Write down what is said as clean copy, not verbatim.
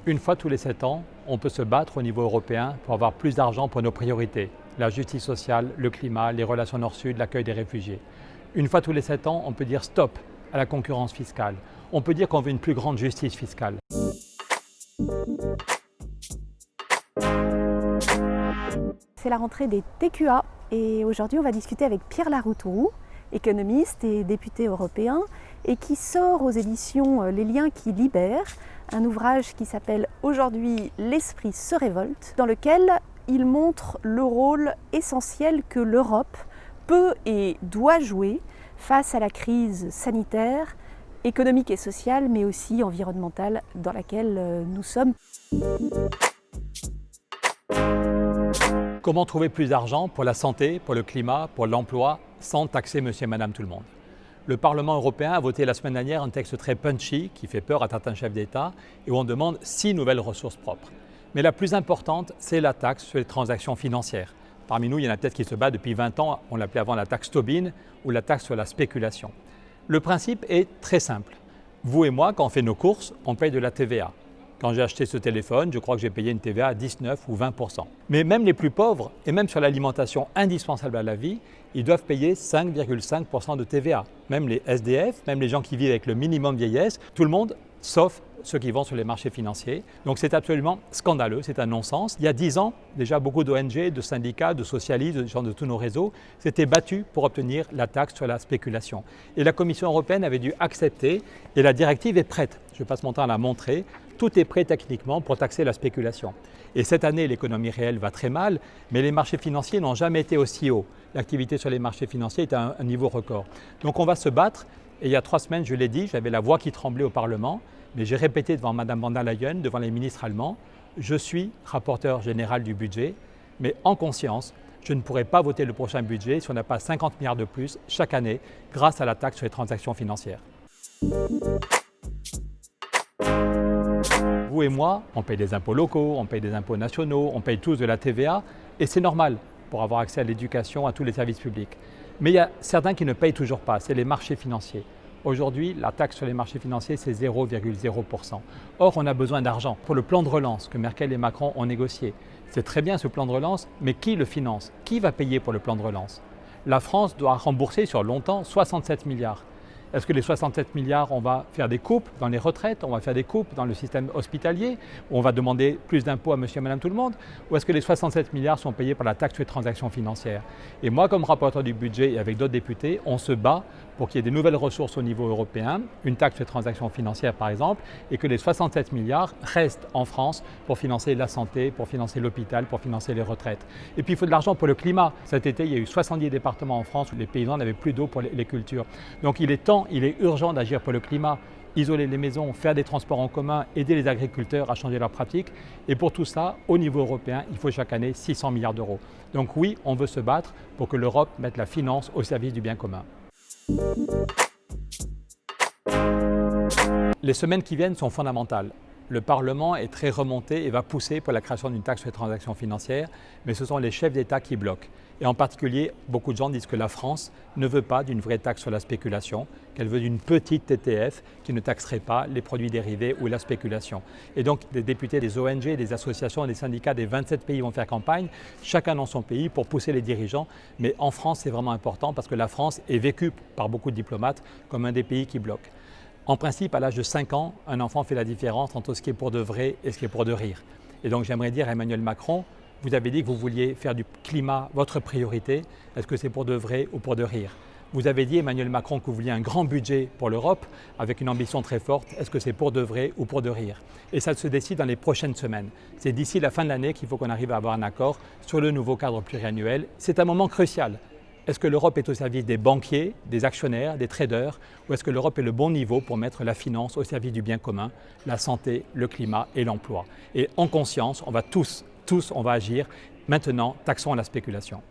Une fois tous les 7 ans, on peut se battre au niveau européen pour avoir plus d'argent pour nos priorités, la justice sociale, le climat, les relations Nord-Sud, l'accueil des réfugiés. Une fois tous les 7 ans, on peut dire stop à la concurrence fiscale. On peut dire qu'on veut une plus grande justice fiscale. C'est la rentrée des TQA et aujourd'hui on va discuter avec Pierre Laroutourou, économiste et député européen et qui sort aux éditions Les Liens qui libèrent, un ouvrage qui s'appelle Aujourd'hui l'esprit se révolte, dans lequel il montre le rôle essentiel que l'Europe peut et doit jouer face à la crise sanitaire, économique et sociale, mais aussi environnementale dans laquelle nous sommes. Comment trouver plus d'argent pour la santé, pour le climat, pour l'emploi, sans taxer monsieur et madame tout le monde? Le Parlement européen a voté la semaine dernière un texte très punchy qui fait peur à certains chefs d'État et où on demande 6 nouvelles ressources propres. Mais la plus importante, c'est la taxe sur les transactions financières. Parmi nous, il y en a peut-être qui se battent depuis 20 ans, on l'appelait avant la taxe Tobin ou la taxe sur la spéculation. Le principe est très simple. Vous et moi, quand on fait nos courses, on paye de la TVA. Quand j'ai acheté ce téléphone, je crois que j'ai payé une TVA à 19 ou 20%. Mais même les plus pauvres, et même sur l'alimentation indispensable à la vie, ils doivent payer 5,5% de TVA. Même les SDF, même les gens qui vivent avec le minimum vieillesse, tout le monde, sauf ceux qui vont sur les marchés financiers. Donc c'est absolument scandaleux, c'est un non-sens. Il y a 10 ans, déjà beaucoup d'ONG, de syndicats, de socialistes, de gens de tous nos réseaux s'étaient battus pour obtenir la taxe sur la spéculation. Et la Commission européenne avait dû accepter et la directive est prête. Je passe mon temps à la montrer. Tout est prêt techniquement pour taxer la spéculation. Et cette année, l'économie réelle va très mal, mais les marchés financiers n'ont jamais été aussi hauts. L'activité sur les marchés financiers est à un niveau record. Donc on va se battre. Et il y a 3 semaines, je l'ai dit, j'avais la voix qui tremblait au Parlement, mais j'ai répété devant Mme von der Leyen, devant les ministres allemands, je suis rapporteur général du budget, mais en conscience, je ne pourrai pas voter le prochain budget si on n'a pas 50 milliards de plus chaque année grâce à la taxe sur les transactions financières. Vous et moi, on paye des impôts locaux, on paye des impôts nationaux, on paye tous de la TVA, et c'est normal pour avoir accès à l'éducation, à tous les services publics. Mais il y a certains qui ne payent toujours pas, c'est les marchés financiers. Aujourd'hui, la taxe sur les marchés financiers, c'est 0,0%. Or, on a besoin d'argent pour le plan de relance que Merkel et Macron ont négocié. C'est très bien ce plan de relance, mais qui le finance? Qui va payer pour le plan de relance? La France doit rembourser sur longtemps 67 milliards. Est-ce que les 67 milliards, on va faire des coupes dans les retraites, on va faire des coupes dans le système hospitalier, ou on va demander plus d'impôts à monsieur et madame tout le monde? Ou est-ce que les 67 milliards sont payés par la taxe sur les transactions financières? Et moi, comme rapporteur du budget et avec d'autres députés, on se bat pour qu'il y ait des nouvelles ressources au niveau européen, une taxe sur les transactions financières par exemple, et que les 67 milliards restent en France pour financer la santé, pour financer l'hôpital, pour financer les retraites. Et puis il faut de l'argent pour le climat. Cet été, il y a eu 70 départements en France où les paysans n'avaient plus d'eau pour les cultures. Donc il est urgent d'agir pour le climat, isoler les maisons, faire des transports en commun, aider les agriculteurs à changer leurs pratiques. Et pour tout ça, au niveau européen, il faut chaque année 600 milliards d'euros. Donc oui, on veut se battre pour que l'Europe mette la finance au service du bien commun. Les semaines qui viennent sont fondamentales. Le Parlement est très remonté et va pousser pour la création d'une taxe sur les transactions financières, mais ce sont les chefs d'État qui bloquent. Et en particulier, beaucoup de gens disent que la France ne veut pas d'une vraie taxe sur la spéculation, qu'elle veut d'une petite TTF qui ne taxerait pas les produits dérivés ou la spéculation. Et donc, des députés des ONG, des associations et des syndicats des 27 pays vont faire campagne, chacun dans son pays, pour pousser les dirigeants. Mais en France, c'est vraiment important parce que la France est vécue par beaucoup de diplomates comme un des pays qui bloque. En principe, à l'âge de 5 ans, un enfant fait la différence entre ce qui est pour de vrai et ce qui est pour de rire. Et donc j'aimerais dire à Emmanuel Macron, vous avez dit que vous vouliez faire du climat votre priorité. Est-ce que c'est pour de vrai ou pour de rire? Vous avez dit, Emmanuel Macron, que vous vouliez un grand budget pour l'Europe avec une ambition très forte. Est-ce que c'est pour de vrai ou pour de rire? Et ça se décide dans les prochaines semaines. C'est d'ici la fin de l'année qu'il faut qu'on arrive à avoir un accord sur le nouveau cadre pluriannuel. C'est un moment crucial. Est-ce que l'Europe est au service des banquiers, des actionnaires, des traders, ou est-ce que l'Europe est le bon niveau pour mettre la finance au service du bien commun, la santé, le climat et l'emploi? Et en conscience, on va tous, on va agir. Maintenant, taxons la spéculation.